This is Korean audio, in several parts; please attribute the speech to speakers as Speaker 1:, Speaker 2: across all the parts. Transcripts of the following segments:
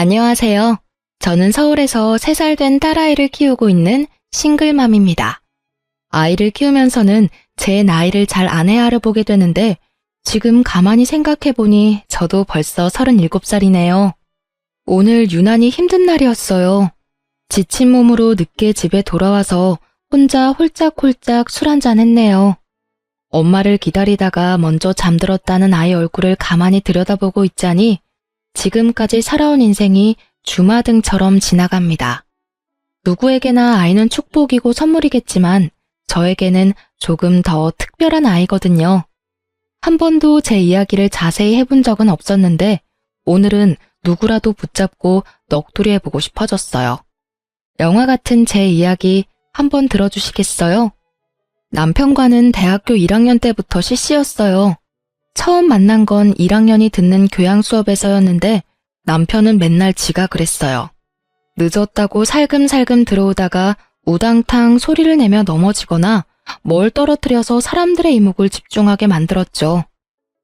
Speaker 1: 안녕하세요. 저는 서울에서 3살 된 딸아이를 키우고 있는 싱글맘입니다. 아이를 키우면서는 제 나이를 잘 안 헤아려보게 되는데 지금 가만히 생각해보니 저도 벌써 37살이네요. 오늘 유난히 힘든 날이었어요. 지친 몸으로 늦게 집에 돌아와서 혼자 홀짝홀짝 술 한잔 했네요. 엄마를 기다리다가 먼저 잠들었다는 아이 얼굴을 가만히 들여다보고 있자니 지금까지 살아온 인생이 주마등처럼 지나갑니다. 누구에게나 아이는 축복이고 선물이겠지만 저에게는 조금 더 특별한 아이거든요. 한 번도 제 이야기를 자세히 해본 적은 없었는데 오늘은 누구라도 붙잡고 넋두리 해보고 싶어졌어요. 영화 같은 제 이야기 한번 들어주시겠어요? 남편과는 대학교 1학년 때부터 CC였어요. 처음 만난 건 1학년이 듣는 교양 수업에서였는데 남편은 맨날 지가 그랬어요. 늦었다고 살금살금 들어오다가 우당탕 소리를 내며 넘어지거나 뭘 떨어뜨려서 사람들의 이목을 집중하게 만들었죠.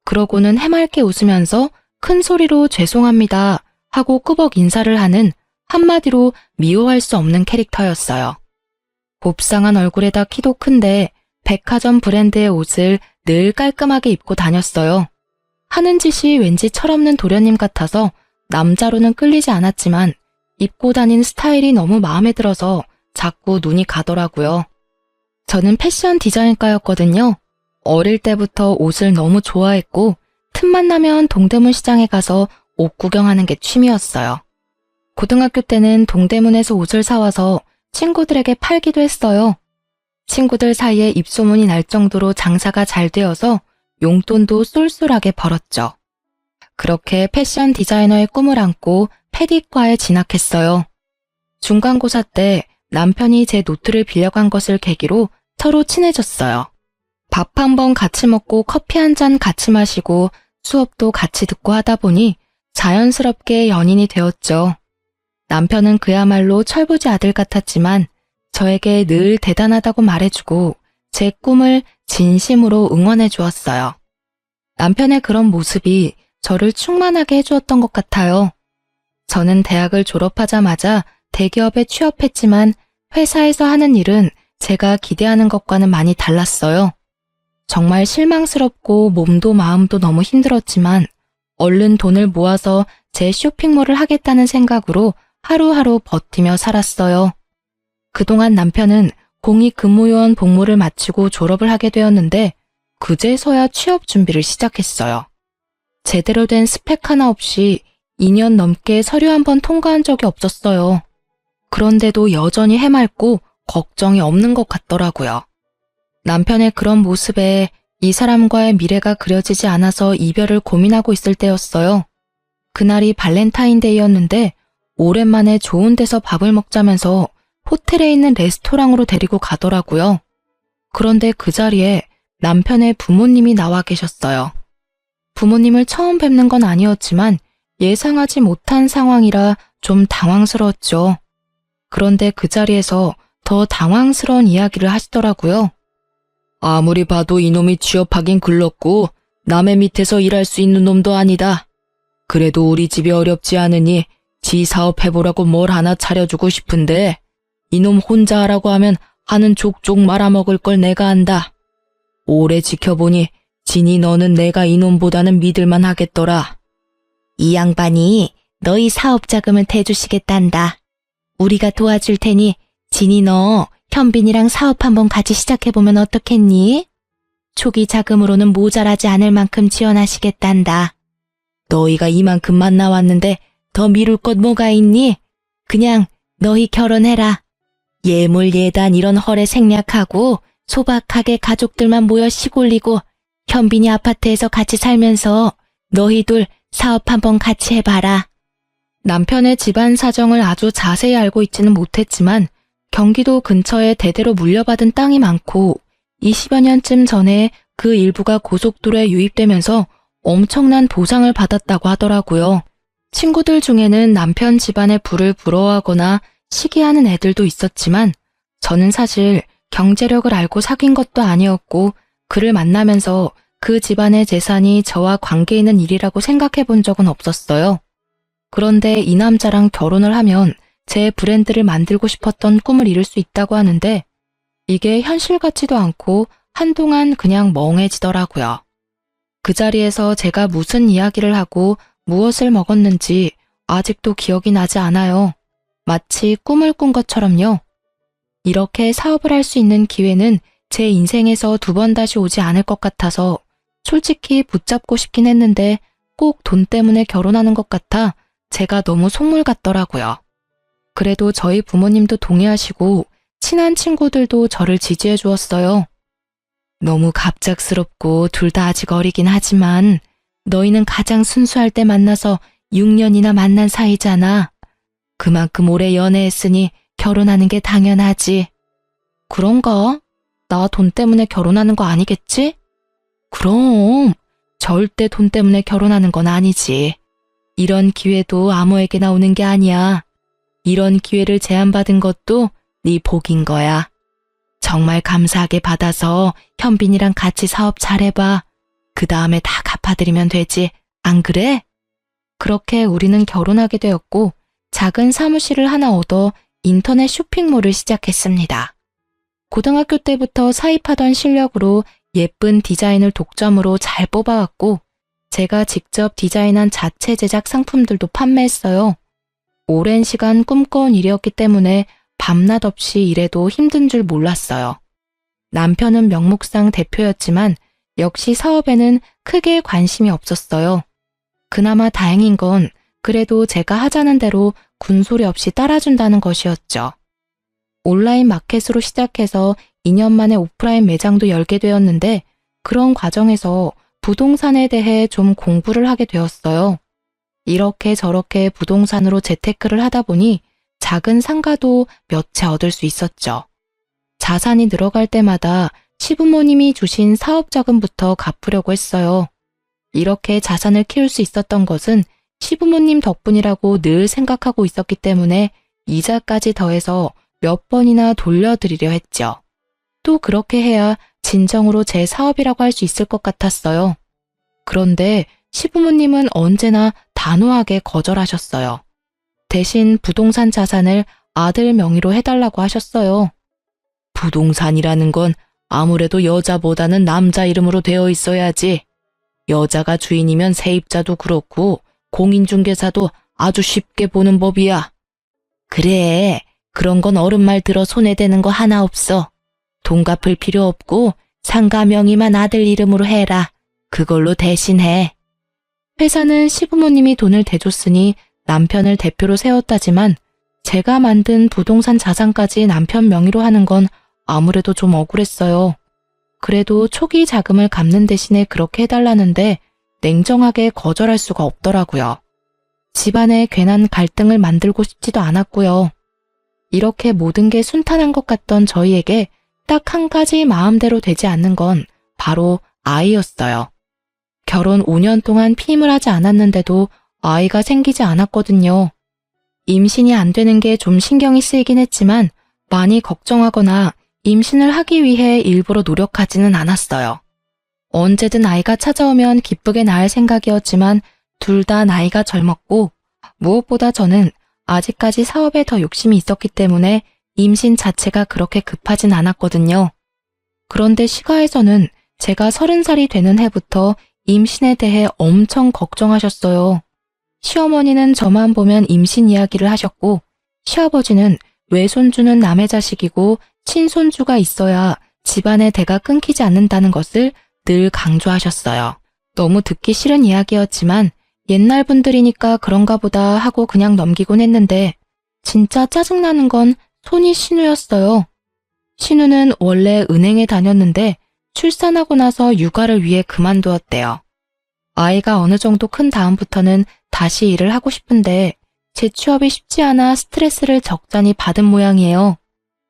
Speaker 1: 그러고는 해맑게 웃으면서 큰 소리로 죄송합니다 하고 꾸벅 인사를 하는 한마디로 미워할 수 없는 캐릭터였어요. 곱상한 얼굴에다 키도 큰데 백화점 브랜드의 옷을 늘 깔끔하게 입고 다녔어요. 하는 짓이 왠지 철없는 도련님 같아서 남자로는 끌리지 않았지만 입고 다닌 스타일이 너무 마음에 들어서 자꾸 눈이 가더라고요. 저는 패션 디자인과였거든요. 어릴 때부터 옷을 너무 좋아했고 틈만 나면 동대문 시장에 가서 옷 구경하는 게 취미였어요. 고등학교 때는 동대문에서 옷을 사와서 친구들에게 팔기도 했어요. 친구들 사이에 입소문이 날 정도로 장사가 잘 되어서 용돈도 쏠쏠하게 벌었죠. 그렇게 패션 디자이너의 꿈을 안고 패디과에 진학했어요. 중간고사 때 남편이 제 노트를 빌려간 것을 계기로 서로 친해졌어요. 밥 한 번 같이 먹고 커피 한 잔 같이 마시고 수업도 같이 듣고 하다 보니 자연스럽게 연인이 되었죠. 남편은 그야말로 철부지 아들 같았지만 저에게 늘 대단하다고 말해주고 제 꿈을 진심으로 응원해 주었어요. 남편의 그런 모습이 저를 충만하게 해주었던 것 같아요. 저는 대학을 졸업하자마자 대기업에 취업했지만 회사에서 하는 일은 제가 기대하는 것과는 많이 달랐어요. 정말 실망스럽고 몸도 마음도 너무 힘들었지만 얼른 돈을 모아서 제 쇼핑몰을 하겠다는 생각으로 하루하루 버티며 살았어요. 그동안 남편은 공익근무요원 복무를 마치고 졸업을 하게 되었는데 그제서야 취업 준비를 시작했어요. 제대로 된 스펙 하나 없이 2년 넘게 서류 한 번 통과한 적이 없었어요. 그런데도 여전히 해맑고 걱정이 없는 것 같더라고요. 남편의 그런 모습에 이 사람과의 미래가 그려지지 않아서 이별을 고민하고 있을 때였어요. 그날이 발렌타인데이였는데 오랜만에 좋은 데서 밥을 먹자면서 호텔에 있는 레스토랑으로 데리고 가더라고요. 그런데 그 자리에 남편의 부모님이 나와 계셨어요. 부모님을 처음 뵙는 건 아니었지만 예상하지 못한 상황이라 좀 당황스러웠죠. 그런데 그 자리에서 더 당황스러운 이야기를 하시더라고요. 아무리 봐도 이놈이 취업하긴 글렀고 남의 밑에서 일할 수 있는 놈도 아니다. 그래도 우리 집이 어렵지 않으니 지 사업해보라고 뭘 하나 차려주고 싶은데 이놈 혼자 하라고 하면 하는 족족 말아먹을 걸 내가 안다. 오래 지켜보니 진이 너는 내가 이놈보다는 믿을만 하겠더라. 이 양반이 너희 사업 자금을 대주시겠단다. 우리가 도와줄 테니 진이 너 현빈이랑 사업 한번 같이 시작해보면 어떻겠니? 초기 자금으로는 모자라지 않을 만큼 지원하시겠단다. 너희가 이만큼만 나왔는데 더 미룰 것 뭐가 있니? 그냥 너희 결혼해라. 예물 예단 이런 헐에 생략하고 소박하게 가족들만 모여 시골리고 현빈이 아파트에서 같이 살면서 너희 둘 사업 한번 같이 해봐라. 남편의 집안 사정을 아주 자세히 알고 있지는 못했지만 경기도 근처에 대대로 물려받은 땅이 많고 20여 년쯤 전에 그 일부가 고속도로에 유입되면서 엄청난 보상을 받았다고 하더라고요. 친구들 중에는 남편 집안의 부를 부러워하거나 시기하는 애들도 있었지만 저는 사실 경제력을 알고 사귄 것도 아니었고 그를 만나면서 그 집안의 재산이 저와 관계 있는 일이라고 생각해 본 적은 없었어요. 그런데 이 남자랑 결혼을 하면 제 브랜드를 만들고 싶었던 꿈을 이룰 수 있다고 하는데 이게 현실 같지도 않고 한동안 그냥 멍해지더라고요. 그 자리에서 제가 무슨 이야기를 하고 무엇을 먹었는지 아직도 기억이 나지 않아요. 마치 꿈을 꾼 것처럼요. 이렇게 사업을 할 수 있는 기회는 제 인생에서 두 번 다시 오지 않을 것 같아서 솔직히 붙잡고 싶긴 했는데 꼭 돈 때문에 결혼하는 것 같아 제가 너무 속물 같더라고요. 그래도 저희 부모님도 동의하시고 친한 친구들도 저를 지지해 주었어요. 너무 갑작스럽고 둘 다 아직 어리긴 하지만 너희는 가장 순수할 때 만나서 6년이나 만난 사이잖아. 그만큼 오래 연애했으니 결혼하는 게 당연하지. 그런가? 나 돈 때문에 결혼하는 거 아니겠지? 그럼 절대 돈 때문에 결혼하는 건 아니지. 이런 기회도 아무에게나 오는 게 아니야. 이런 기회를 제안받은 것도 네 복인 거야. 정말 감사하게 받아서 현빈이랑 같이 사업 잘해봐. 그 다음에 다 갚아드리면 되지. 안 그래? 그렇게 우리는 결혼하게 되었고 작은 사무실을 하나 얻어 인터넷 쇼핑몰을 시작했습니다. 고등학교 때부터 사입하던 실력으로 예쁜 디자인을 독점으로 잘 뽑아왔고 제가 직접 디자인한 자체 제작 상품들도 판매했어요. 오랜 시간 꿈꿔온 일이었기 때문에 밤낮 없이 일해도 힘든 줄 몰랐어요. 남편은 명목상 대표였지만 역시 사업에는 크게 관심이 없었어요. 그나마 다행인 건 그래도 제가 하자는 대로 군소리 없이 따라준다는 것이었죠. 온라인 마켓으로 시작해서 2년 만에 오프라인 매장도 열게 되었는데 그런 과정에서 부동산에 대해 좀 공부를 하게 되었어요. 이렇게 저렇게 부동산으로 재테크를 하다 보니 작은 상가도 몇 채 얻을 수 있었죠. 자산이 늘어갈 때마다 시부모님이 주신 사업 자금부터 갚으려고 했어요. 이렇게 자산을 키울 수 있었던 것은 시부모님 덕분이라고 늘 생각하고 있었기 때문에 이자까지 더해서 몇 번이나 돌려드리려 했죠. 또 그렇게 해야 진정으로 제 사업이라고 할 수 있을 것 같았어요. 그런데 시부모님은 언제나 단호하게 거절하셨어요. 대신 부동산 자산을 아들 명의로 해달라고 하셨어요. 부동산이라는 건 아무래도 여자보다는 남자 이름으로 되어 있어야지. 여자가 주인이면 세입자도 그렇고 공인중개사도 아주 쉽게 보는 법이야. 그래, 그런 건 어른 말 들어 손에 대는 거 하나 없어. 돈 갚을 필요 없고 상가 명의만 아들 이름으로 해라. 그걸로 대신해. 회사는 시부모님이 돈을 대줬으니 남편을 대표로 세웠다지만 제가 만든 부동산 자산까지 남편 명의로 하는 건 아무래도 좀 억울했어요. 그래도 초기 자금을 갚는 대신에 그렇게 해달라는데 냉정하게 거절할 수가 없더라고요. 집안에 괜한 갈등을 만들고 싶지도 않았고요. 이렇게 모든 게 순탄한 것 같던 저희에게 딱 한 가지 마음대로 되지 않는 건 바로 아이였어요. 결혼 5년 동안 피임을 하지 않았는데도 아이가 생기지 않았거든요. 임신이 안 되는 게 좀 신경이 쓰이긴 했지만 많이 걱정하거나 임신을 하기 위해 일부러 노력하지는 않았어요. 언제든 아이가 찾아오면 기쁘게 낳을 생각이었지만 둘 다 나이가 젊었고 무엇보다 저는 아직까지 사업에 더 욕심이 있었기 때문에 임신 자체가 그렇게 급하진 않았거든요. 그런데 시가에서는 제가 30살이 되는 해부터 임신에 대해 엄청 걱정하셨어요. 시어머니는 저만 보면 임신 이야기를 하셨고 시아버지는 외손주는 남의 자식이고 친손주가 있어야 집안의 대가 끊기지 않는다는 것을 늘 강조하셨어요. 너무 듣기 싫은 이야기였지만 옛날 분들이니까 그런가 보다 하고 그냥 넘기곤 했는데 진짜 짜증나는 건 손이 신우였어요. 신우는 원래 은행에 다녔는데 출산하고 나서 육아를 위해 그만두었대요. 아이가 어느 정도 큰 다음부터는 다시 일을 하고 싶은데 재취업이 쉽지 않아 스트레스를 적잖이 받은 모양이에요.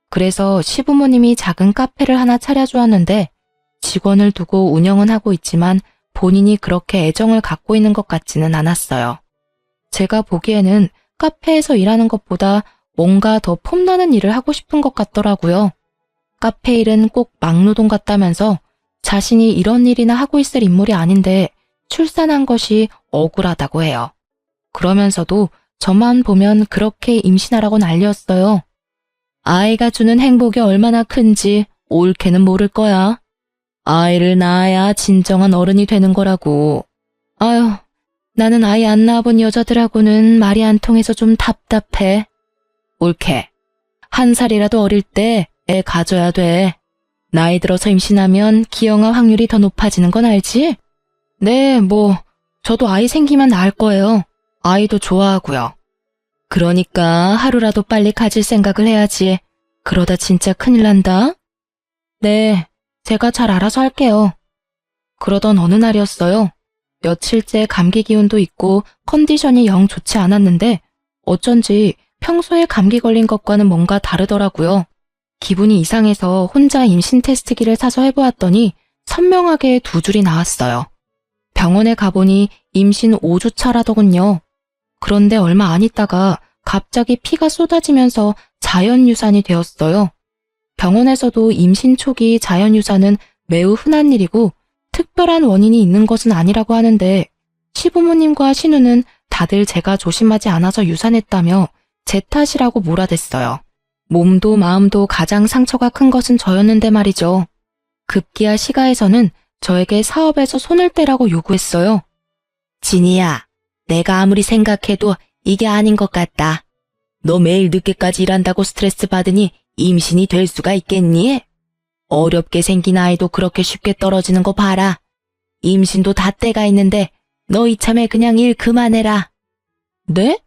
Speaker 1: 그래서 시부모님이 작은 카페를 하나 차려주었는데 직원을 두고 운영은 하고 있지만 본인이 그렇게 애정을 갖고 있는 것 같지는 않았어요. 제가 보기에는 카페에서 일하는 것보다 뭔가 더 폼나는 일을 하고 싶은 것 같더라고요. 카페 일은 꼭 막노동 같다면서 자신이 이런 일이나 하고 있을 인물이 아닌데 출산한 것이 억울하다고 해요. 그러면서도 저만 보면 그렇게 임신하라고 난리였어요. 아이가 주는 행복이 얼마나 큰지 옳게는 모를 거야. 아이를 낳아야 진정한 어른이 되는 거라고. 아유, 나는 아이 안 낳아본 여자들하고는 말이 안 통해서 좀 답답해. 옳게. 1살이라도 어릴 때 애 가져야 돼. 나이 들어서 임신하면 기형아 확률이 더 높아지는 건 알지? 네, 저도 아이 생기면 낳을 거예요. 아이도 좋아하고요. 그러니까 하루라도 빨리 가질 생각을 해야지. 그러다 진짜 큰일 난다. 네, 제가 잘 알아서 할게요. 그러던 어느 날이었어요. 며칠째 감기 기운도 있고 컨디션이 영 좋지 않았는데 어쩐지 평소에 감기 걸린 것과는 뭔가 다르더라고요. 기분이 이상해서 혼자 임신 테스트기를 사서 해보았더니 선명하게 2줄이 나왔어요. 병원에 가보니 임신 5주 차라더군요. 그런데 얼마 안 있다가 갑자기 피가 쏟아지면서 자연유산이 되었어요. 병원에서도 임신 초기 자연유산은 매우 흔한 일이고 특별한 원인이 있는 것은 아니라고 하는데 시부모님과 신우는 다들 제가 조심하지 않아서 유산했다며 제 탓이라고 몰아댔어요. 몸도 마음도 가장 상처가 큰 것은 저였는데 말이죠. 급기야 시가에서는 저에게 사업에서 손을 떼라고 요구했어요. 진이야, 내가 아무리 생각해도 이게 아닌 것 같다. 너 매일 늦게까지 일한다고 스트레스 받으니 임신이 될 수가 있겠니? 어렵게 생긴 아이도 그렇게 쉽게 떨어지는 거 봐라. 임신도 다 때가 있는데 너 이참에 그냥 일 그만해라. 네?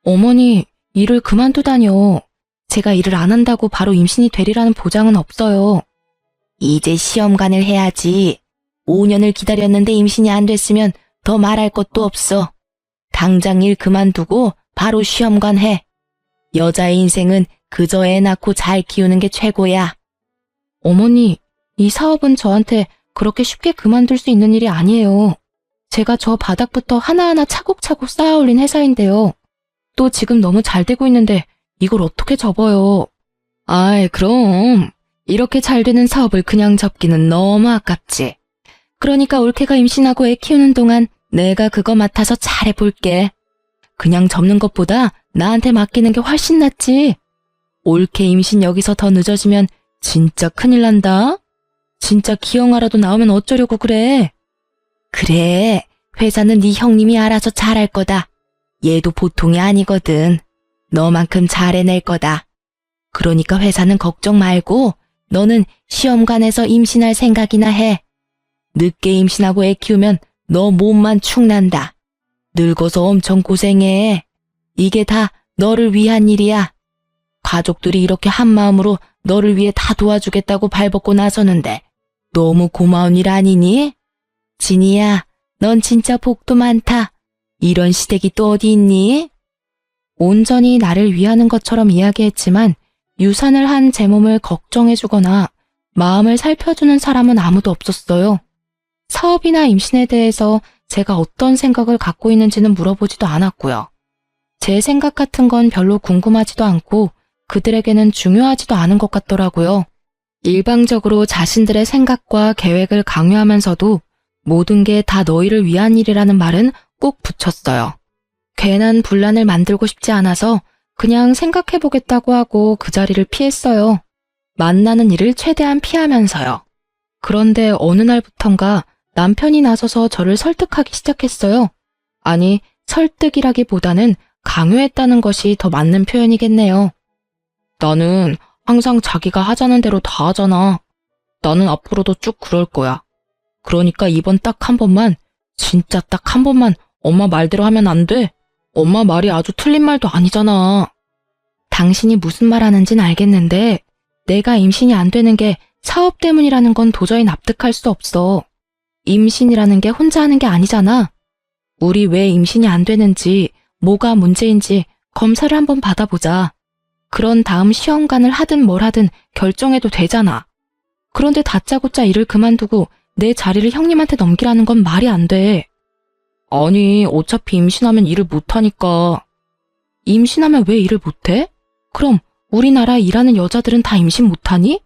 Speaker 1: 어머니, 일을 그만두다뇨. 제가 일을 안 한다고 바로 임신이 되리라는 보장은 없어요. 이제 시험관을 해야지. 5년을 기다렸는데 임신이 안 됐으면 더 말할 것도 없어. 당장 일 그만두고 바로 시험관 해. 여자의 인생은 그저 애 낳고 잘 키우는 게 최고야. 어머니, 이 사업은 저한테 그렇게 쉽게 그만둘 수 있는 일이 아니에요. 제가 저 바닥부터 하나하나 차곡차곡 쌓아 올린 회사인데요. 또 지금 너무 잘 되고 있는데 이걸 어떻게 접어요? 아이, 그럼 이렇게 잘 되는 사업을 그냥 접기는 너무 아깝지. 그러니까 올케가 임신하고 애 키우는 동안 내가 그거 맡아서 잘해볼게. 그냥 접는 것보다 나한테 맡기는 게 훨씬 낫지. 올케 임신 여기서 더 늦어지면 진짜 큰일 난다. 진짜 기형아라도 나오면 어쩌려고 그래. 그래, 회사는 네 형님이 알아서 잘할 거다. 얘도 보통이 아니거든. 너만큼 잘해낼 거다. 그러니까 회사는 걱정 말고 너는 시험관에서 임신할 생각이나 해. 늦게 임신하고 애 키우면 너 몸만 축난다. 늙어서 엄청 고생해. 이게 다 너를 위한 일이야. 가족들이 이렇게 한마음으로 너를 위해 다 도와주겠다고 발벗고 나서는데 너무 고마운 일 아니니? 진이야, 넌 진짜 복도 많다. 이런 시댁이 또 어디 있니? 온전히 나를 위하는 것처럼 이야기했지만 유산을 한 제 몸을 걱정해주거나 마음을 살펴주는 사람은 아무도 없었어요. 사업이나 임신에 대해서 제가 어떤 생각을 갖고 있는지는 물어보지도 않았고요. 제 생각 같은 건 별로 궁금하지도 않고 그들에게는 중요하지도 않은 것 같더라고요. 일방적으로 자신들의 생각과 계획을 강요하면서도 모든 게 다 너희를 위한 일이라는 말은 꼭 붙였어요. 괜한 분란을 만들고 싶지 않아서 그냥 생각해보겠다고 하고 그 자리를 피했어요. 만나는 일을 최대한 피하면서요. 그런데 어느 날부턴가 남편이 나서서 저를 설득하기 시작했어요. 아니, 설득이라기보다는 강요했다는 것이 더 맞는 표현이겠네요. 나는 항상 자기가 하자는 대로 다 하잖아. 나는 앞으로도 쭉 그럴 거야. 그러니까 이번 딱 한 번만, 진짜 딱 한 번만 엄마 말대로 하면 안 돼. 엄마 말이 아주 틀린 말도 아니잖아. 당신이 무슨 말 하는진 알겠는데 내가 임신이 안 되는 게 사업 때문이라는 건 도저히 납득할 수 없어. 임신이라는 게 혼자 하는 게 아니잖아. 우리 왜 임신이 안 되는지, 뭐가 문제인지 검사를 한번 받아보자. 그런 다음 시험관을 하든 뭘 하든 결정해도 되잖아. 그런데 다짜고짜 일을 그만두고 내 자리를 형님한테 넘기라는 건 말이 안 돼. 아니, 어차피 임신하면 일을 못하니까. 임신하면 왜 일을 못해? 그럼 우리나라 일하는 여자들은 다 임신 못하니?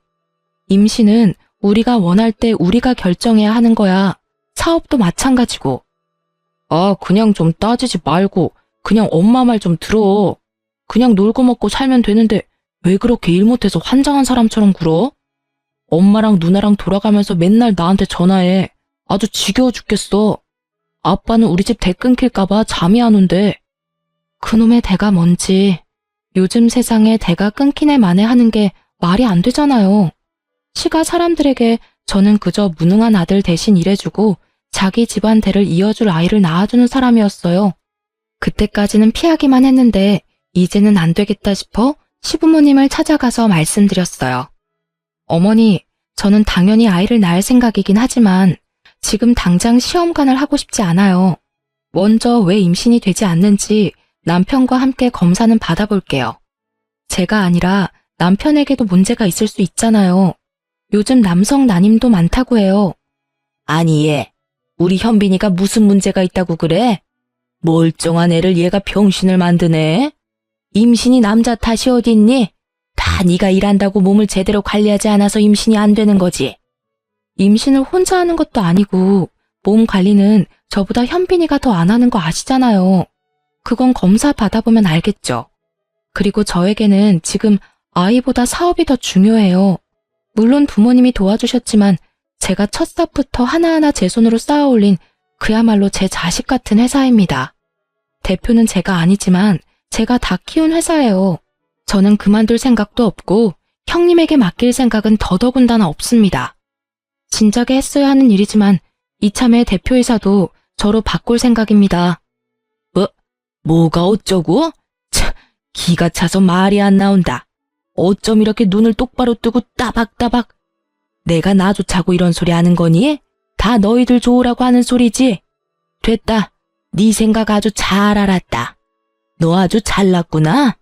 Speaker 1: 임신은 우리가 원할 때 우리가 결정해야 하는 거야. 사업도 마찬가지고. 아, 그냥 좀 따지지 말고 그냥 엄마 말 좀 들어. 그냥 놀고 먹고 살면 되는데 왜 그렇게 일 못해서 환장한 사람처럼 굴어? 엄마랑 누나랑 돌아가면서 맨날 나한테 전화해. 아주 지겨워 죽겠어. 아빠는 우리 집 대 끊길까봐 잠이 안 온대. 그놈의 대가 뭔지. 요즘 세상에 대가 끊기네 마네 하는 게 말이 안 되잖아요. 시가 사람들에게 저는 그저 무능한 아들 대신 일해주고 자기 집안 대를 이어줄 아이를 낳아주는 사람이었어요. 그때까지는 피하기만 했는데 이제는 안 되겠다 싶어 시부모님을 찾아가서 말씀드렸어요. 어머니, 저는 당연히 아이를 낳을 생각이긴 하지만 지금 당장 시험관을 하고 싶지 않아요. 먼저 왜 임신이 되지 않는지 남편과 함께 검사는 받아볼게요. 제가 아니라 남편에게도 문제가 있을 수 있잖아요. 요즘 남성 난임도 많다고 해요. 아니 얘, 우리 현빈이가 무슨 문제가 있다고 그래? 멀쩡한 애를 얘가 병신을 만드네. 임신이 남자 탓이 어딨니? 다 네가 일한다고 몸을 제대로 관리하지 않아서 임신이 안 되는 거지. 임신을 혼자 하는 것도 아니고 몸 관리는 저보다 현빈이가 더 안 하는 거 아시잖아요. 그건 검사 받아보면 알겠죠. 그리고 저에게는 지금 아이보다 사업이 더 중요해요. 물론 부모님이 도와주셨지만 제가 첫 삽부터 하나하나 제 손으로 쌓아올린 그야말로 제 자식 같은 회사입니다. 대표는 제가 아니지만 제가 다 키운 회사예요. 저는 그만둘 생각도 없고 형님에게 맡길 생각은 더더군다나 없습니다. 진작에 했어야 하는 일이지만 이참에 대표이사도 저로 바꿀 생각입니다. 뭐가 어쩌고? 참, 기가 차서 말이 안 나온다. 어쩜 이렇게 눈을 똑바로 뜨고 따박따박. 내가 나조차고 이런 소리 하는 거니? 다 너희들 좋으라고 하는 소리지? 됐다. 네 생각 아주 잘 알았다. 너 아주 잘났구나.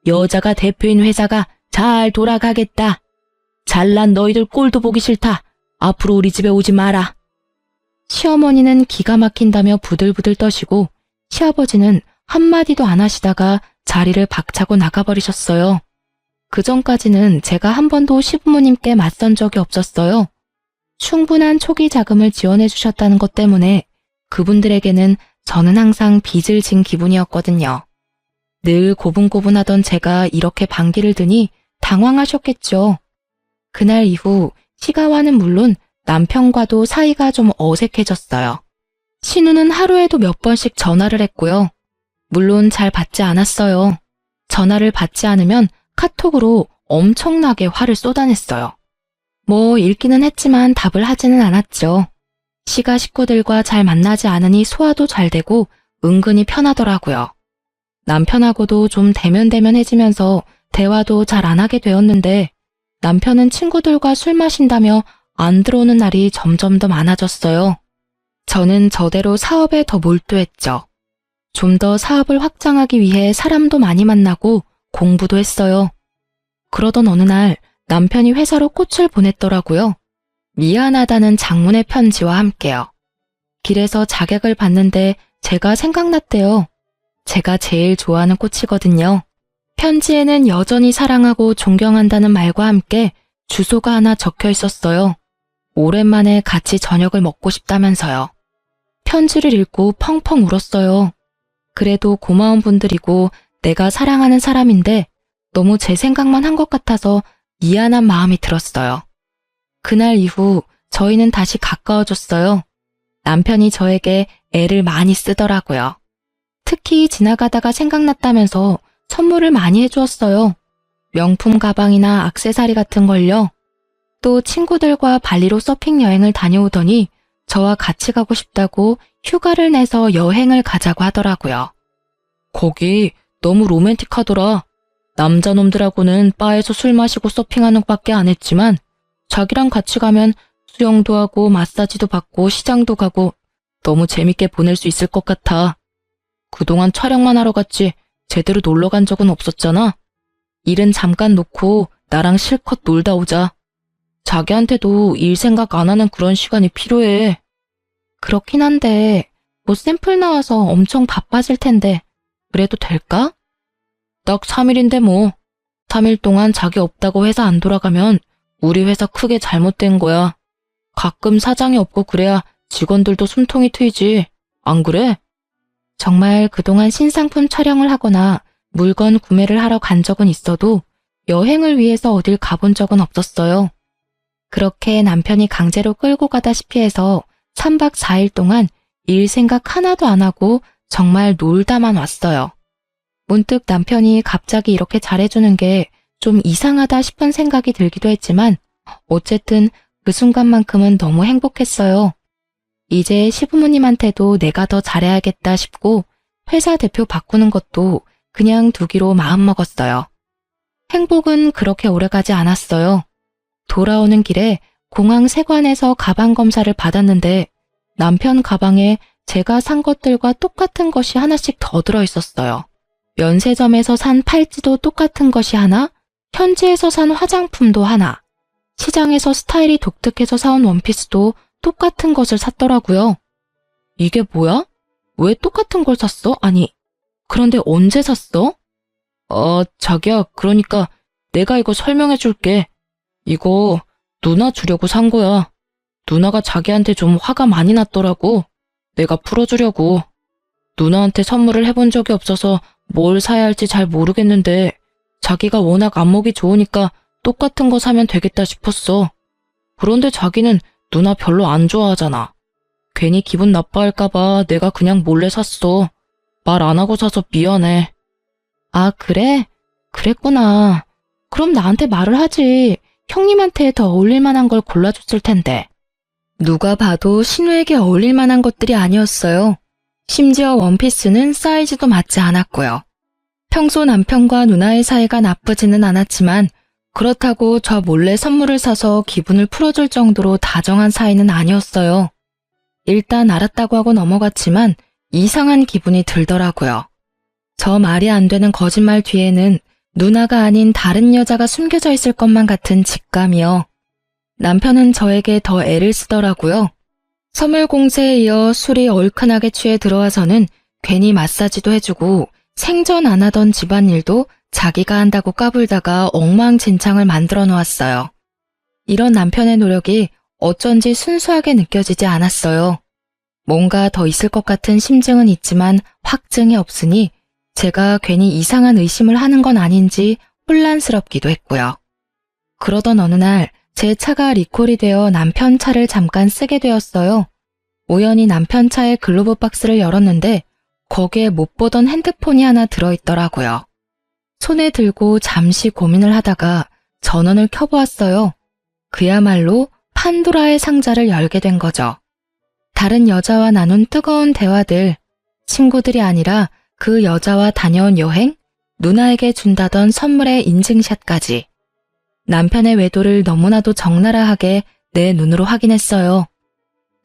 Speaker 1: 여자가 대표인 회사가 잘 돌아가겠다. 잘난 너희들 꼴도 보기 싫다. 앞으로 우리 집에 오지 마라. 시어머니는 기가 막힌다며 부들부들 떠시고 시아버지는 한마디도 안 하시다가 자리를 박차고 나가버리셨어요. 그전까지는 제가 한 번도 시부모님께 맞선 적이 없었어요. 충분한 초기 자금을 지원해 주셨다는 것 때문에 그분들에게는 저는 항상 빚을 진 기분이었거든요. 늘 고분고분하던 제가 이렇게 반기를 드니 당황하셨겠죠. 그날 이후 시가와는 물론 남편과도 사이가 좀 어색해졌어요. 신우는 하루에도 몇 번씩 전화를 했고요. 물론 잘 받지 않았어요. 전화를 받지 않으면 카톡으로 엄청나게 화를 쏟아냈어요. 뭐 읽기는 했지만 답을 하지는 않았죠. 시가 식구들과 잘 만나지 않으니 소화도 잘 되고 은근히 편하더라고요. 남편하고도 좀 대면대면해지면서 대화도 잘 안 하게 되었는데 남편은 친구들과 술 마신다며 안 들어오는 날이 점점 더 많아졌어요. 저는 저대로 사업에 더 몰두했죠. 좀 더 사업을 확장하기 위해 사람도 많이 만나고 공부도 했어요. 그러던 어느 날 남편이 회사로 꽃을 보냈더라고요. 미안하다는 장문의 편지와 함께요. 길에서 자객을 봤는데 제가 생각났대요. 제가 제일 좋아하는 꽃이거든요. 편지에는 여전히 사랑하고 존경한다는 말과 함께 주소가 하나 적혀 있었어요. 오랜만에 같이 저녁을 먹고 싶다면서요. 편지를 읽고 펑펑 울었어요. 그래도 고마운 분들이고 내가 사랑하는 사람인데 너무 제 생각만 한 것 같아서 미안한 마음이 들었어요. 그날 이후 저희는 다시 가까워졌어요. 남편이 저에게 애를 많이 쓰더라고요. 특히 지나가다가 생각났다면서 선물을 많이 해주었어요. 명품 가방이나 액세서리 같은 걸요. 또 친구들과 발리로 서핑 여행을 다녀오더니 저와 같이 가고 싶다고 휴가를 내서 여행을 가자고 하더라고요. 거기 너무 로맨틱하더라. 남자놈들하고는 바에서 술 마시고 서핑하는 것밖에 안 했지만 자기랑 같이 가면 수영도 하고 마사지도 받고 시장도 가고 너무 재밌게 보낼 수 있을 것 같아. 그동안 촬영만 하러 갔지 제대로 놀러 간 적은 없었잖아. 일은 잠깐 놓고 나랑 실컷 놀다 오자. 자기한테도 일 생각 안 하는 그런 시간이 필요해. 그렇긴 한데 뭐 샘플 나와서 엄청 바빠질 텐데 그래도 될까? 딱 3일인데 뭐. 3일 동안 자기 없다고 회사 안 돌아가면 우리 회사 크게 잘못된 거야. 가끔 사장이 없고 그래야 직원들도 숨통이 트이지. 안 그래? 정말 그동안 신상품 촬영을 하거나 물건 구매를 하러 간 적은 있어도 여행을 위해서 어딜 가본 적은 없었어요. 그렇게 남편이 강제로 끌고 가다시피 해서 3박 4일 동안 일 생각 하나도 안 하고 정말 놀다만 왔어요. 문득 남편이 갑자기 이렇게 잘해주는 게 좀 이상하다 싶은 생각이 들기도 했지만 어쨌든 그 순간만큼은 너무 행복했어요. 이제 시부모님한테도 내가 더 잘해야겠다 싶고 회사 대표 바꾸는 것도 그냥 두기로 마음먹었어요. 행복은 그렇게 오래가지 않았어요. 돌아오는 길에 공항 세관에서 가방 검사를 받았는데 남편 가방에 제가 산 것들과 똑같은 것이 하나씩 더 들어있었어요. 면세점에서 산 팔찌도 똑같은 것이 하나, 현지에서 산 화장품도 하나, 시장에서 스타일이 독특해서 사온 원피스도 똑같은 것을 샀더라고요. 이게 뭐야? 왜 똑같은 걸 샀어? 아니, 그런데 언제 샀어? 자기야, 그러니까 내가 이거 설명해 줄게. 이거 누나 주려고 산 거야. 누나가 자기한테 좀 화가 많이 났더라고. 내가 풀어주려고. 누나한테 선물을 해본 적이 없어서 뭘 사야 할지 잘 모르겠는데 자기가 워낙 안목이 좋으니까 똑같은 거 사면 되겠다 싶었어. 그런데 자기는 누나 별로 안 좋아하잖아. 괜히 기분 나빠할까봐 내가 그냥 몰래 샀어. 말 안 하고 사서 미안해. 아, 그래? 그랬구나. 그럼 나한테 말을 하지. 형님한테 더 어울릴 만한 걸 골라줬을 텐데. 누가 봐도 신우에게 어울릴 만한 것들이 아니었어요. 심지어 원피스는 사이즈도 맞지 않았고요. 평소 남편과 누나의 사이가 나쁘지는 않았지만 그렇다고 저 몰래 선물을 사서 기분을 풀어줄 정도로 다정한 사이는 아니었어요. 일단 알았다고 하고 넘어갔지만 이상한 기분이 들더라고요. 저 말이 안 되는 거짓말 뒤에는 누나가 아닌 다른 여자가 숨겨져 있을 것만 같은 직감이요. 남편은 저에게 더 애를 쓰더라고요. 선물 공세에 이어 술이 얼큰하게 취해 들어와서는 괜히 마사지도 해주고 생전 안 하던 집안일도 자기가 한다고 까불다가 엉망진창을 만들어 놓았어요. 이런 남편의 노력이 어쩐지 순수하게 느껴지지 않았어요. 뭔가 더 있을 것 같은 심증은 있지만 확증이 없으니 제가 괜히 이상한 의심을 하는 건 아닌지 혼란스럽기도 했고요. 그러던 어느 날 제 차가 리콜이 되어 남편 차를 잠깐 쓰게 되었어요. 우연히 남편 차의 글로브 박스를 열었는데 거기에 못 보던 핸드폰이 하나 들어있더라고요. 손에 들고 잠시 고민을 하다가 전원을 켜보았어요. 그야말로 판도라의 상자를 열게 된 거죠. 다른 여자와 나눈 뜨거운 대화들, 친구들이 아니라 그 여자와 다녀온 여행, 누나에게 준다던 선물의 인증샷까지. 남편의 외도를 너무나도 적나라하게 내 눈으로 확인했어요.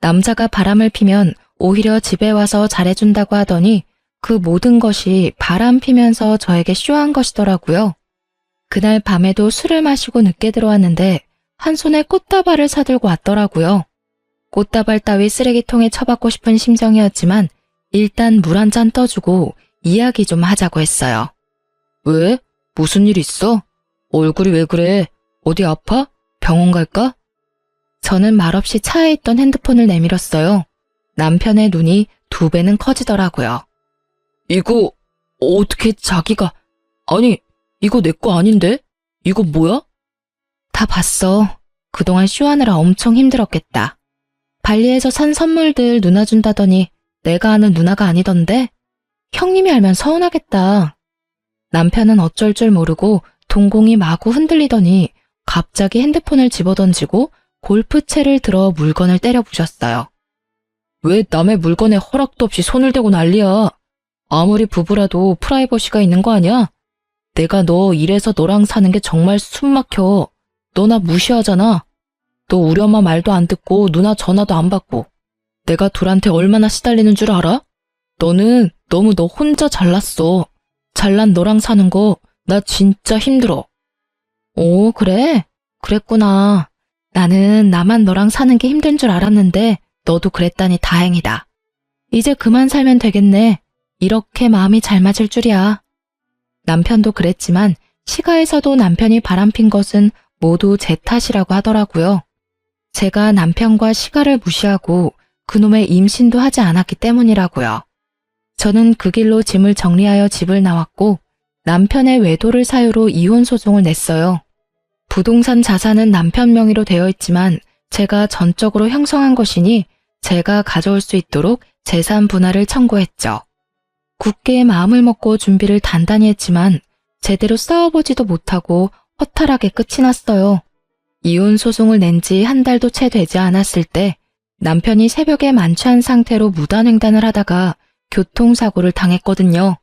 Speaker 1: 남자가 바람을 피면 오히려 집에 와서 잘해준다고 하더니 그 모든 것이 바람 피면서 저에게 쇼한 것이더라고요. 그날 밤에도 술을 마시고 늦게 들어왔는데 한 손에 꽃다발을 사들고 왔더라고요. 꽃다발 따위 쓰레기통에 처박고 싶은 심정이었지만 일단 물 한 잔 떠주고 이야기 좀 하자고 했어요. 왜? 무슨 일 있어? 얼굴이 왜 그래? 어디 아파? 병원 갈까? 저는 말없이 차에 있던 핸드폰을 내밀었어요. 남편의 눈이 2배는 커지더라고요. 이거 어떻게 자기가... 아니, 이거 내 거 아닌데? 이거 뭐야? 다 봤어. 그동안 쇼하느라 엄청 힘들었겠다. 발리에서 산 선물들 누나 준다더니 내가 아는 누나가 아니던데? 형님이 알면 서운하겠다. 남편은 어쩔 줄 모르고 동공이 마구 흔들리더니 갑자기 핸드폰을 집어던지고 골프채를 들어 물건을 때려 부셨어요. 왜 남의 물건에 허락도 없이 손을 대고 난리야. 아무리 부부라도 프라이버시가 있는 거 아니야? 내가 너 이래서 너랑 사는 게 정말 숨 막혀. 너 나 무시하잖아. 너 우리 엄마 말도 안 듣고 누나 전화도 안 받고. 내가 둘한테 얼마나 시달리는 줄 알아? 너는 너무 너 혼자 잘났어. 잘난 너랑 사는 거 나 진짜 힘들어. 오, 그래? 그랬구나. 나는 나만 너랑 사는 게 힘든 줄 알았는데 너도 그랬다니 다행이다. 이제 그만 살면 되겠네. 이렇게 마음이 잘 맞을 줄이야. 남편도 그랬지만 시가에서도 남편이 바람핀 것은 모두 제 탓이라고 하더라고요. 제가 남편과 시가를 무시하고 그놈의 임신도 하지 않았기 때문이라고요. 저는 그 길로 짐을 정리하여 집을 나왔고 남편의 외도를 사유로 이혼 소송을 냈어요. 부동산 자산은 남편 명의로 되어 있지만 제가 전적으로 형성한 것이니 제가 가져올 수 있도록 재산 분할을 청구했죠. 굳게 마음을 먹고 준비를 단단히 했지만 제대로 싸워보지도 못하고 허탈하게 끝이 났어요. 이혼 소송을 낸 지 한 달도 채 되지 않았을 때 남편이 새벽에 만취한 상태로 무단횡단을 하다가 교통사고를 당했거든요.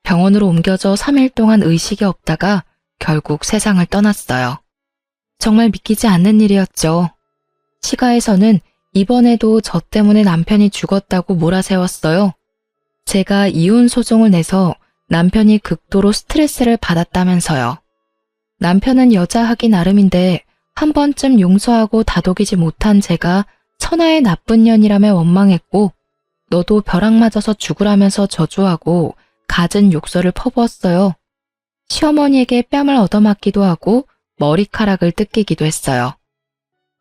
Speaker 1: 병원으로 옮겨져 3일 동안 의식이 없다가 결국 세상을 떠났어요. 정말 믿기지 않는 일이었죠. 시가에서는 이번에도 저 때문에 남편이 죽었다고 몰아세웠어요. 제가 이혼 소송을 내서 남편이 극도로 스트레스를 받았다면서요. 남편은 여자하기 나름인데 한 번쯤 용서하고 다독이지 못한 제가 천하의 나쁜 년이라며 원망했고 너도 벼락 맞아서 죽으라면서 저주하고 갖은 욕설을 퍼부었어요. 시어머니에게 뺨을 얻어맞기도 하고 머리카락을 뜯기기도 했어요.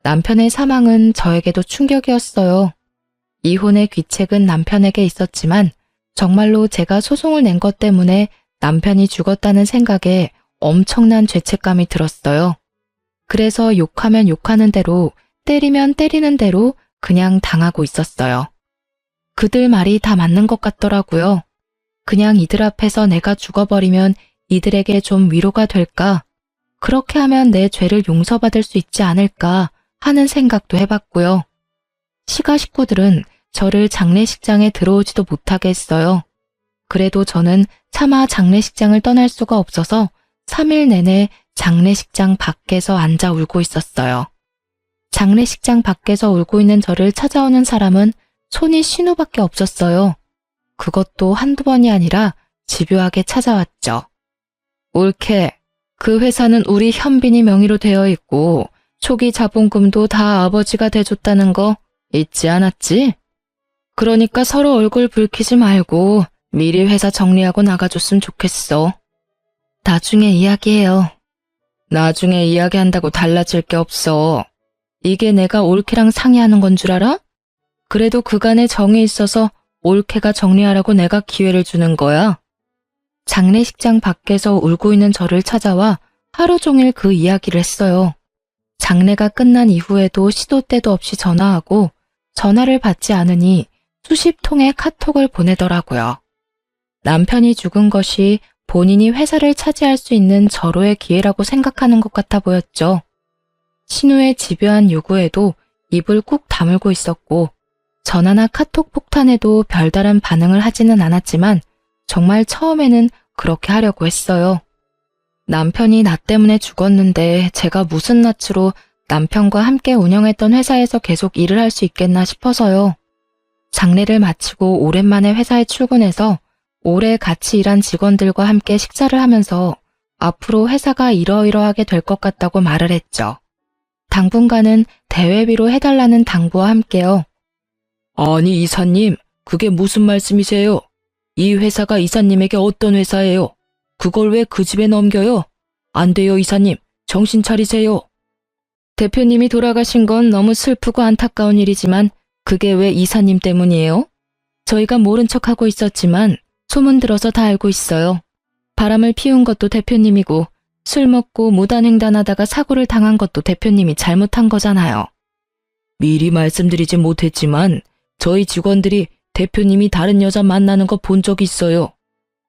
Speaker 1: 남편의 사망은 저에게도 충격이었어요. 이혼의 귀책은 남편에게 있었지만 정말로 제가 소송을 낸 것 때문에 남편이 죽었다는 생각에 엄청난 죄책감이 들었어요. 그래서 욕하면 욕하는 대로, 때리면 때리는 대로 그냥 당하고 있었어요. 그들 말이 다 맞는 것 같더라고요. 그냥 이들 앞에서 내가 죽어버리면 이들에게 좀 위로가 될까? 그렇게 하면 내 죄를 용서받을 수 있지 않을까 하는 생각도 해봤고요. 시가 식구들은 저를 장례식장에 들어오지도 못하게 했어요. 그래도 저는 차마 장례식장을 떠날 수가 없어서 3일 내내 장례식장 밖에서 앉아 울고 있었어요. 장례식장 밖에서 울고 있는 저를 찾아오는 사람은 손이 신우밖에 없었어요. 그것도 한두 번이 아니라 집요하게 찾아왔죠. 옳게, 그 회사는 우리 현빈이 명의로 되어 있고 초기 자본금도 다 아버지가 대줬다는 거 잊지 않았지? 그러니까 서로 얼굴 붉히지 말고 미리 회사 정리하고 나가줬으면 좋겠어. 나중에 이야기해요. 나중에 이야기한다고 달라질 게 없어. 이게 내가 올케랑 상의하는 건 줄 알아? 그래도 그간에 정이 있어서 올케가 정리하라고 내가 기회를 주는 거야. 장례식장 밖에서 울고 있는 저를 찾아와 하루 종일 그 이야기를 했어요. 장례가 끝난 이후에도 시도 때도 없이 전화하고 전화를 받지 않으니 수십 통의 카톡을 보내더라고요. 남편이 죽은 것이 본인이 회사를 차지할 수 있는 절호의 기회라고 생각하는 것 같아 보였죠. 신우의 집요한 요구에도 입을 꾹 다물고 있었고 전화나 카톡 폭탄에도 별다른 반응을 하지는 않았지만 정말 처음에는 그렇게 하려고 했어요. 남편이 나 때문에 죽었는데 제가 무슨 낯으로 남편과 함께 운영했던 회사에서 계속 일을 할 수 있겠나 싶어서요. 장례를 마치고 오랜만에 회사에 출근해서 오래 같이 일한 직원들과 함께 식사를 하면서 앞으로 회사가 이러이러하게 될 것 같다고 말을 했죠. 당분간은 대회비로 해달라는 당부와 함께요. 아니 이사님, 그게 무슨 말씀이세요? 이 회사가 이사님에게 어떤 회사예요? 그걸 왜 그 집에 넘겨요? 안 돼요 이사님, 정신 차리세요. 대표님이 돌아가신 건 너무 슬프고 안타까운 일이지만 그게 왜 이사님 때문이에요? 저희가 모른 척하고 있었지만 소문 들어서 다 알고 있어요. 바람을 피운 것도 대표님이고 술 먹고 무단횡단하다가 사고를 당한 것도 대표님이 잘못한 거잖아요. 미리 말씀드리지 못했지만 저희 직원들이 대표님이 다른 여자 만나는 거 본 적 있어요.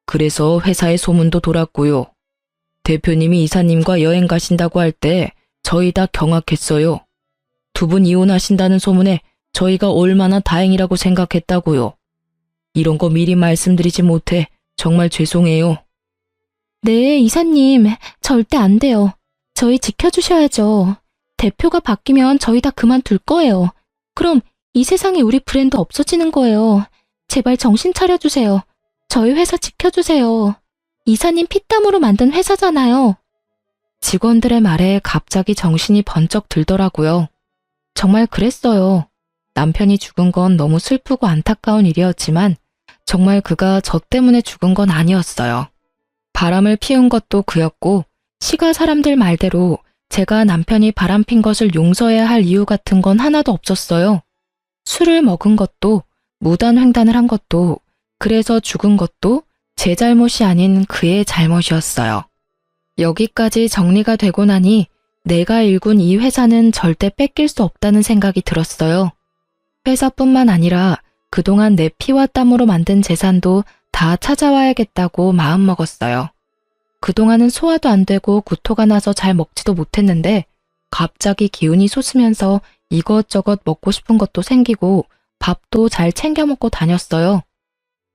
Speaker 1: 그래서 회사에 소문도 돌았고요. 대표님이 이사님과 여행 가신다고 할 때 저희 다 경악했어요. 두 분 이혼하신다는 소문에 저희가 얼마나 다행이라고 생각했다고요. 이런 거 미리 말씀드리지 못해 정말 죄송해요. 네, 이사님, 절대 안 돼요. 저희 지켜주셔야죠. 대표가 바뀌면 저희 다 그만둘 거예요. 그럼 이 세상에 우리 브랜드 없어지는 거예요. 제발 정신 차려주세요. 저희 회사 지켜주세요. 이사님 피땀으로 만든 회사잖아요. 직원들의 말에 갑자기 정신이 번쩍 들더라고요. 정말 그랬어요. 남편이 죽은 건 너무 슬프고 안타까운 일이었지만 정말 그가 저 때문에 죽은 건 아니었어요. 바람을 피운 것도 그였고 시가 사람들 말대로 제가 남편이 바람핀 것을 용서해야 할 이유 같은 건 하나도 없었어요. 술을 먹은 것도 무단횡단을 한 것도 그래서 죽은 것도 제 잘못이 아닌 그의 잘못이었어요. 여기까지 정리가 되고 나니 내가 일군 이 회사는 절대 뺏길 수 없다는 생각이 들었어요. 회사뿐만 아니라 그동안 내 피와 땀으로 만든 재산도 다 찾아와야겠다고 마음먹었어요. 그동안은 소화도 안 되고 구토가 나서 잘 먹지도 못했는데 갑자기 기운이 솟으면서 이것저것 먹고 싶은 것도 생기고 밥도 잘 챙겨 먹고 다녔어요.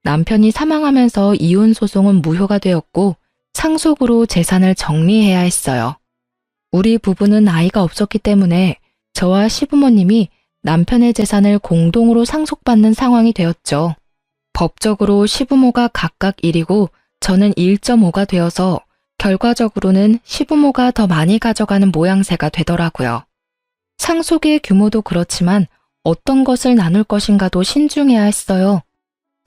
Speaker 1: 남편이 사망하면서 이혼 소송은 무효가 되었고 상속으로 재산을 정리해야 했어요. 우리 부부는 아이가 없었기 때문에 저와 시부모님이 남편의 재산을 공동으로 상속받는 상황이 되었죠. 법적으로 시부모가 각각 1이고 저는 1.5가 되어서 결과적으로는 시부모가 더 많이 가져가는 모양새가 되더라고요. 상속의 규모도 그렇지만 어떤 것을 나눌 것인가도 신중해야 했어요.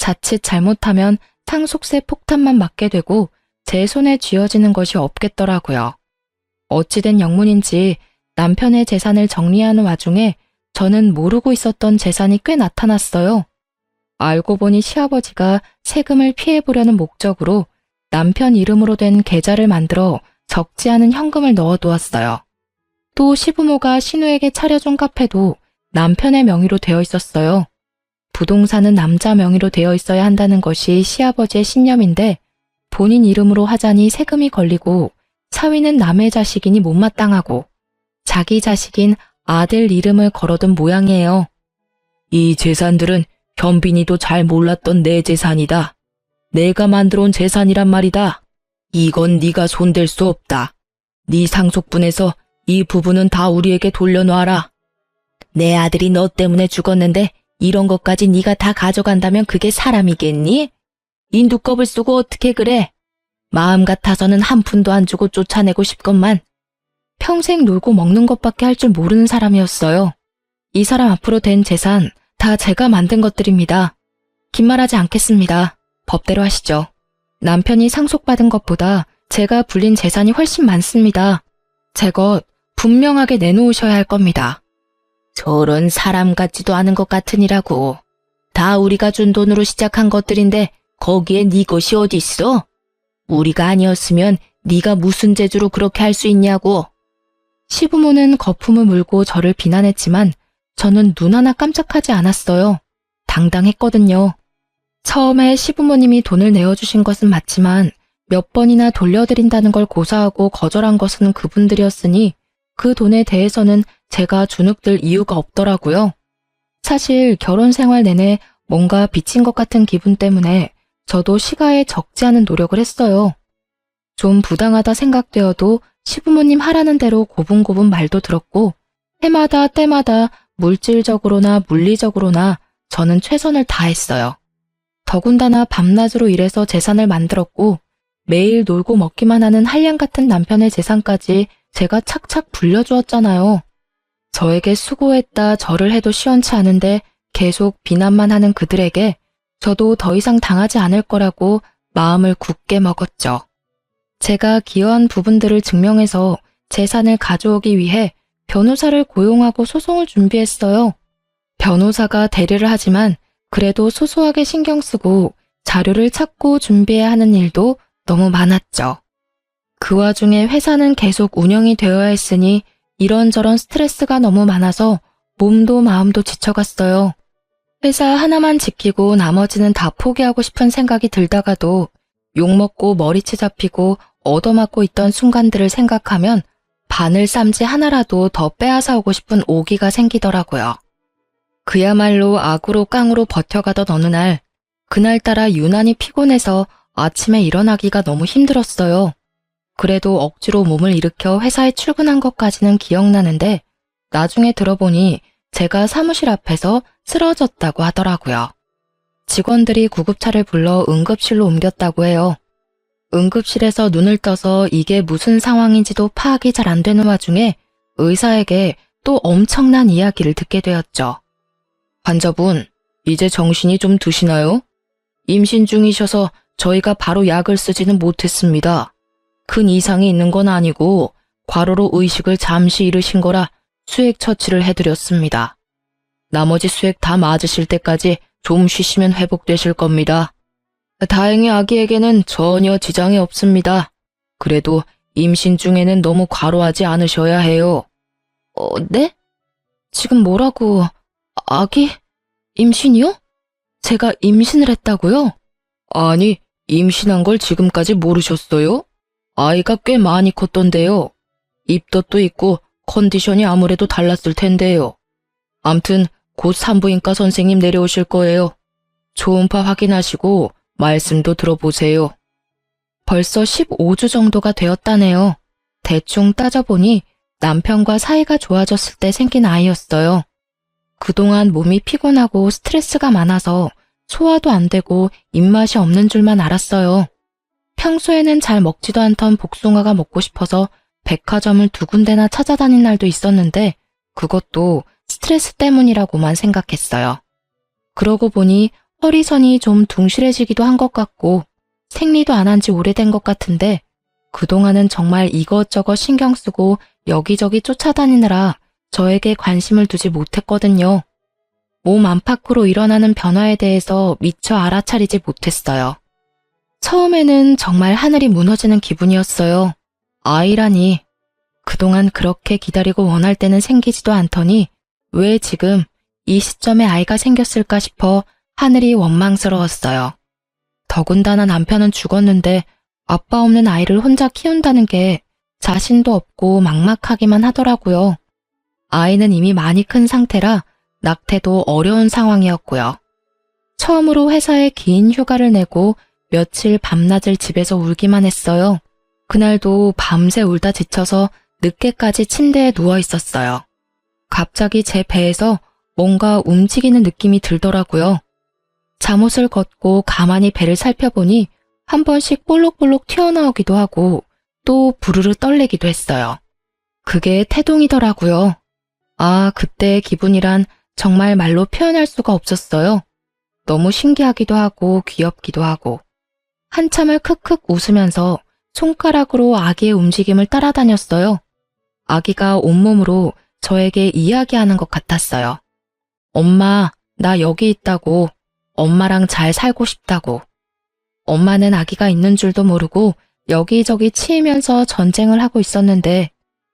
Speaker 1: 자칫 잘못하면 상속세 폭탄만 맞게 되고 제 손에 쥐어지는 것이 없겠더라고요. 어찌된 영문인지 남편의 재산을 정리하는 와중에 저는 모르고 있었던 재산이 꽤 나타났어요. 알고 보니 시아버지가 세금을 피해보려는 목적으로 남편 이름으로 된 계좌를 만들어 적지 않은 현금을 넣어두었어요. 또 시부모가 신우에게 차려준 카페도 남편의 명의로 되어 있었어요. 부동산은 남자 명의로 되어 있어야 한다는 것이 시아버지의 신념인데 본인 이름으로 하자니 세금이 걸리고 사위는 남의 자식이니 못마땅하고 자기 자식인 아들 이름을 걸어둔 모양이에요. 이 재산들은 현빈이도 잘 몰랐던 내 재산이다. 내가 만들어 온 재산이란 말이다. 이건 네가 손댈 수 없다. 네 상속분에서 이 부분은 다 우리에게 돌려놔라. 내 아들이 너 때문에 죽었는데 이런 것까지 네가 다 가져간다면 그게 사람이겠니? 인두껍을 쓰고 어떻게 그래? 마음 같아서는 한 푼도 안 주고 쫓아내고 싶건만 평생 놀고 먹는 것밖에 할 줄 모르는 사람이었어요. 이 사람 앞으로 된 재산 다 제가 만든 것들입니다. 긴 말하지 않겠습니다. 법대로 하시죠. 남편이 상속받은 것보다 제가 불린 재산이 훨씬 많습니다. 제 것 분명하게 내놓으셔야 할 겁니다. 저런 사람 같지도 않은 것 같으니라고. 다 우리가 준 돈으로 시작한 것들인데 거기에 네 것이 어디 있어? 우리가 아니었으면 네가 무슨 재주로 그렇게 할 수 있냐고. 시부모는 거품을 물고 저를 비난했지만 저는 눈 하나 깜짝하지 않았어요. 당당했거든요. 처음에 시부모님이 돈을 내어주신 것은 맞지만 몇 번이나 돌려드린다는 걸 고사하고 거절한 것은 그분들이었으니 그 돈에 대해서는 제가 주눅들 이유가 없더라고요. 사실 결혼 생활 내내 뭔가 빚진 것 같은 기분 때문에 저도 시가에 적지 않은 노력을 했어요. 좀 부당하다 생각되어도 시부모님 하라는 대로 고분고분 말도 들었고 해마다 때마다 물질적으로나 물리적으로나 저는 최선을 다했어요. 더군다나 밤낮으로 일해서 재산을 만들었고 매일 놀고 먹기만 하는 한량 같은 남편의 재산까지 제가 착착 불려주었잖아요. 저에게 수고했다 절을 해도 시원치 않은데 계속 비난만 하는 그들에게 저도 더 이상 당하지 않을 거라고 마음을 굳게 먹었죠. 제가 기여한 부분들을 증명해서 재산을 가져오기 위해 변호사를 고용하고 소송을 준비했어요. 변호사가 대리를 하지만 그래도 소소하게 신경 쓰고 자료를 찾고 준비해야 하는 일도 너무 많았죠. 그 와중에 회사는 계속 운영이 되어야 했으니 이런저런 스트레스가 너무 많아서 몸도 마음도 지쳐갔어요. 회사 하나만 지키고 나머지는 다 포기하고 싶은 생각이 들다가도 욕먹고 머리채 잡히고 얻어맞고 있던 순간들을 생각하면 바늘 쌈지 하나라도 더 빼앗아 오고 싶은 오기가 생기더라고요. 그야말로 악으로 깡으로 버텨가던 어느 날, 그날따라 유난히 피곤해서 아침에 일어나기가 너무 힘들었어요. 그래도 억지로 몸을 일으켜 회사에 출근한 것까지는 기억나는데 나중에 들어보니 제가 사무실 앞에서 쓰러졌다고 하더라고요. 직원들이 구급차를 불러 응급실로 옮겼다고 해요. 응급실에서 눈을 떠서 이게 무슨 상황인지도 파악이 잘 안 되는 와중에 의사에게 또 엄청난 이야기를 듣게 되었죠. 환자분, 이제 정신이 좀 드시나요? 임신 중이셔서 저희가 바로 약을 쓰지는 못했습니다. 큰 이상이 있는 건 아니고 과로로 의식을 잠시 잃으신 거라 수액 처치를 해드렸습니다. 나머지 수액 다 맞으실 때까지 좀 쉬시면 회복되실 겁니다. 다행히 아기에게는 전혀 지장이 없습니다. 그래도 임신 중에는 너무 과로하지 않으셔야 해요. 네? 지금 뭐라고? 아기? 임신이요? 제가 임신을 했다고요? 아니, 임신한 걸 지금까지 모르셨어요? 아이가 꽤 많이 컸던데요. 입덧도 있고 컨디션이 아무래도 달랐을 텐데요. 암튼 곧 산부인과 선생님 내려오실 거예요. 초음파 확인하시고 말씀도 들어보세요. 벌써 15주 정도가 되었다네요. 대충 따져보니 남편과 사이가 좋아졌을 때 생긴 아이였어요. 그동안 몸이 피곤하고 스트레스가 많아서 소화도 안 되고 입맛이 없는 줄만 알았어요. 평소에는 잘 먹지도 않던 복숭아가 먹고 싶어서 백화점을 2군데나 찾아다닌 날도 있었는데 그것도 스트레스 때문이라고만 생각했어요. 그러고 보니 허리선이 좀 둥실해지기도 한 것 같고 생리도 안 한 지 오래된 것 같은데 그동안은 정말 이것저것 신경 쓰고 여기저기 쫓아다니느라 저에게 관심을 두지 못했거든요. 몸 안팎으로 일어나는 변화에 대해서 미처 알아차리지 못했어요. 처음에는 정말 하늘이 무너지는 기분이었어요. 아이라니. 그동안 그렇게 기다리고 원할 때는 생기지도 않더니 왜 지금 이 시점에 아이가 생겼을까 싶어 하늘이 원망스러웠어요. 더군다나 남편은 죽었는데 아빠 없는 아이를 혼자 키운다는 게 자신도 없고 막막하기만 하더라고요. 아이는 이미 많이 큰 상태라 낙태도 어려운 상황이었고요. 처음으로 회사에 긴 휴가를 내고 며칠 밤낮을 집에서 울기만 했어요. 그날도 밤새 울다 지쳐서 늦게까지 침대에 누워 있었어요. 갑자기 제 배에서 뭔가 움직이는 느낌이 들더라고요. 잠옷을 걷고 가만히 배를 살펴보니 한 번씩 볼록볼록 튀어나오기도 하고 또 부르르 떨리기도 했어요. 그게 태동이더라고요. 아, 그때의 기분이란 정말 말로 표현할 수가 없었어요. 너무 신기하기도 하고 귀엽기도 하고. 한참을 크크 웃으면서 손가락으로 아기의 움직임을 따라다녔어요. 아기가 온몸으로 저에게 이야기하는 것 같았어요. 엄마, 나 여기 있다고. 엄마랑 잘 살고 싶다고. 엄마는 아기가 있는 줄도 모르고 여기저기 치이면서 전쟁을 하고 있었는데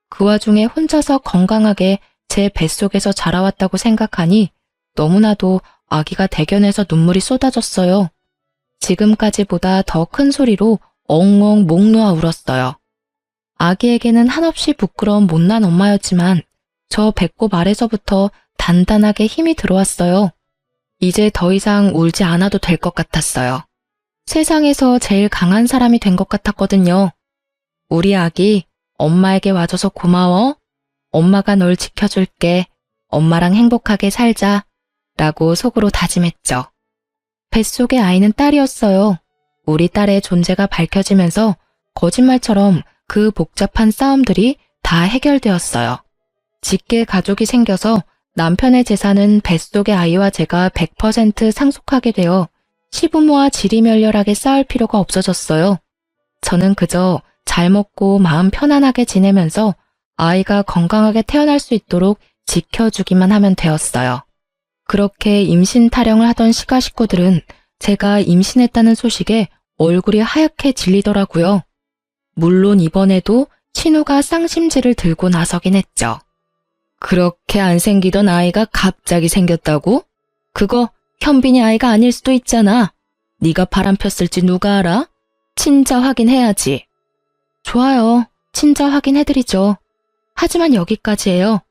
Speaker 1: 그 와중에 혼자서 건강하게 제 뱃속에서 자라왔다고 생각하니 너무나도 아기가 대견해서 눈물이 쏟아졌어요. 지금까지보다 더 큰 소리로 엉엉 목 놓아 울었어요. 아기에게는 한없이 부끄러운 못난 엄마였지만 저 배꼽 아래서부터 단단하게 힘이 들어왔어요. 이제 더 이상 울지 않아도 될 것 같았어요. 세상에서 제일 강한 사람이 된 것 같았거든요. 우리 아기, 엄마에게 와줘서 고마워. 엄마가 널 지켜줄게. 엄마랑 행복하게 살자. 라고 속으로 다짐했죠. 뱃속의 아이는 딸이었어요. 우리 딸의 존재가 밝혀지면서 거짓말처럼 그 복잡한 싸움들이 다 해결되었어요. 직계 가족이 생겨서 남편의 재산은 뱃속의 아이와 제가 100% 상속하게 되어 시부모와 지리멸렬하게 싸울 필요가 없어졌어요. 저는 그저 잘 먹고 마음 편안하게 지내면서 아이가 건강하게 태어날 수 있도록 지켜주기만 하면 되었어요. 그렇게 임신 타령을 하던 시가 식구들은 제가 임신했다는 소식에 얼굴이 하얗게 질리더라고요. 물론 이번에도 신우가 쌍심지를 들고 나서긴 했죠. 그렇게 안 생기던 아이가 갑자기 생겼다고? 그거 현빈이 아이가 아닐 수도 있잖아. 네가 바람 폈을지 누가 알아? 친자 확인해야지. 좋아요. 친자 확인해드리죠. 하지만 여기까지예요.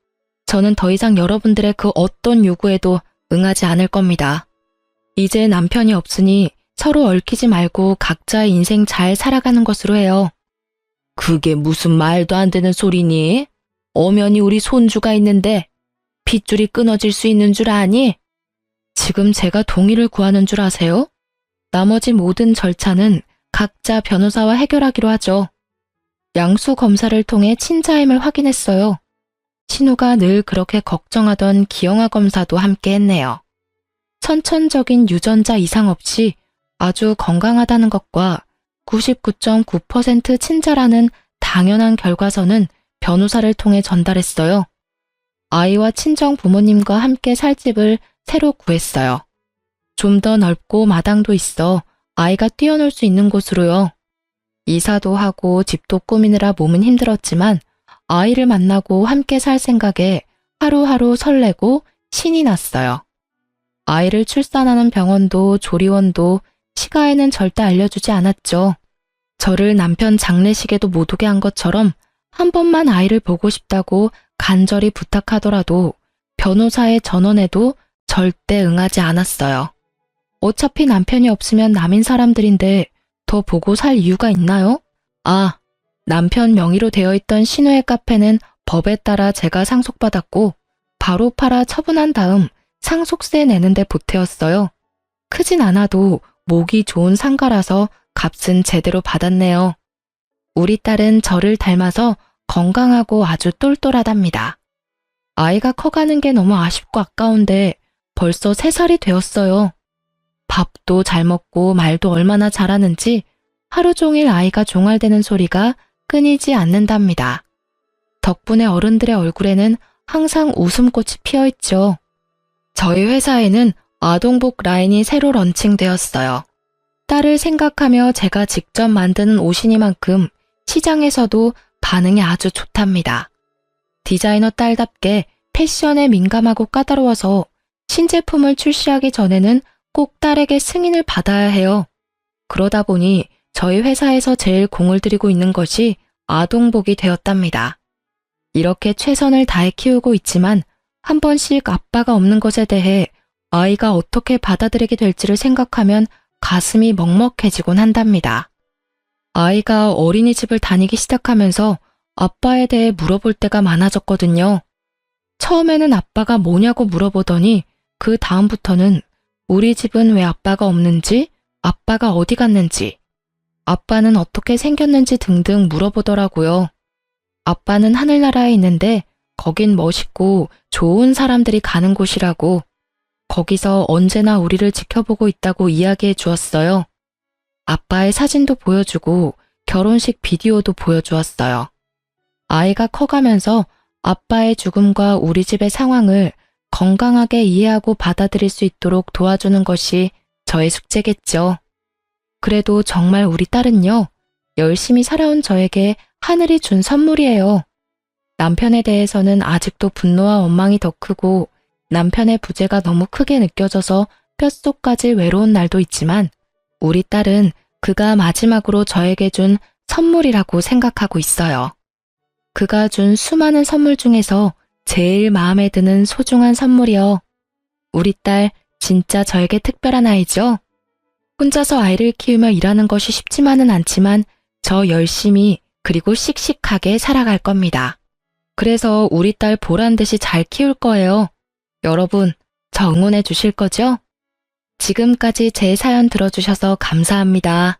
Speaker 1: 저는 더 이상 여러분들의 그 어떤 요구에도 응하지 않을 겁니다. 이제 남편이 없으니 서로 얽히지 말고 각자의 인생 잘 살아가는 것으로 해요. 그게 무슨 말도 안 되는 소리니? 엄연히 우리 손주가 있는데 핏줄이 끊어질 수 있는 줄 아니? 지금 제가 동의를 구하는 줄 아세요? 나머지 모든 절차는 각자 변호사와 해결하기로 하죠. 양수 검사를 통해 친자임을 확인했어요. 신우가 늘 그렇게 걱정하던 기영아 검사도 함께 했네요. 선천적인 유전자 이상 없이 아주 건강하다는 것과 99.9% 친자라는 당연한 결과서는 변호사를 통해 전달했어요. 아이와 친정 부모님과 함께 살 집을 새로 구했어요. 좀 더 넓고 마당도 있어 아이가 뛰어놀 수 있는 곳으로요. 이사도 하고 집도 꾸미느라 몸은 힘들었지만 아이를 만나고 함께 살 생각에 하루하루 설레고 신이 났어요. 아이를 출산하는 병원도 조리원도 시가에는 절대 알려주지 않았죠. 저를 남편 장례식에도 못 오게 한 것처럼 한 번만 아이를 보고 싶다고 간절히 부탁하더라도 변호사의 전원에도 절대 응하지 않았어요. 어차피 남편이 없으면 남인 사람들인데 더 보고 살 이유가 있나요? 아, 남편 명의로 되어 있던 신우의 카페는 법에 따라 제가 상속받았고 바로 팔아 처분한 다음 상속세 내는데 보태었어요. 크진 않아도 목이 좋은 상가라서 값은 제대로 받았네요. 우리 딸은 저를 닮아서 건강하고 아주 똘똘하답니다. 아이가 커가는 게 너무 아쉽고 아까운데 벌써 3살이 되었어요. 밥도 잘 먹고 말도 얼마나 잘하는지 하루 종일 아이가 종알대는 소리가 끊이지 않는답니다. 덕분에 어른들의 얼굴에는 항상 웃음꽃이 피어있죠. 저희 회사에는 아동복 라인이 새로 런칭되었어요. 딸을 생각하며 제가 직접 만드는 옷이니만큼 시장에서도 반응이 아주 좋답니다. 디자이너 딸답게 패션에 민감하고 까다로워서 신제품을 출시하기 전에는 꼭 딸에게 승인을 받아야 해요. 그러다 보니 저희 회사에서 제일 공을 들이고 있는 것이 아동복이 되었답니다. 이렇게 최선을 다해 키우고 있지만 한 번씩 아빠가 없는 것에 대해 아이가 어떻게 받아들이게 될지를 생각하면 가슴이 먹먹해지곤 한답니다. 아이가 어린이집을 다니기 시작하면서 아빠에 대해 물어볼 때가 많아졌거든요. 처음에는 아빠가 뭐냐고 물어보더니 그 다음부터는 우리 집은 왜 아빠가 없는지, 아빠가 어디 갔는지, 아빠는 어떻게 생겼는지 등등 물어보더라고요. 아빠는 하늘나라에 있는데 거긴 멋있고 좋은 사람들이 가는 곳이라고, 거기서 언제나 우리를 지켜보고 있다고 이야기해 주었어요. 아빠의 사진도 보여주고 결혼식 비디오도 보여주었어요. 아이가 커가면서 아빠의 죽음과 우리 집의 상황을 건강하게 이해하고 받아들일 수 있도록 도와주는 것이 저의 숙제겠죠. 그래도 정말 우리 딸은요, 열심히 살아온 저에게 하늘이 준 선물이에요. 남편에 대해서는 아직도 분노와 원망이 더 크고 남편의 부재가 너무 크게 느껴져서 뼛속까지 외로운 날도 있지만 우리 딸은 그가 마지막으로 저에게 준 선물이라고 생각하고 있어요. 그가 준 수많은 선물 중에서 제일 마음에 드는 소중한 선물이요. 우리 딸 진짜 저에게 특별한 아이죠? 혼자서 아이를 키우며 일하는 것이 쉽지만은 않지만 저 열심히 그리고 씩씩하게 살아갈 겁니다. 그래서 우리 딸 보란 듯이 잘 키울 거예요. 여러분, 저 응원해 주실 거죠? 지금까지 제 사연 들어주셔서 감사합니다.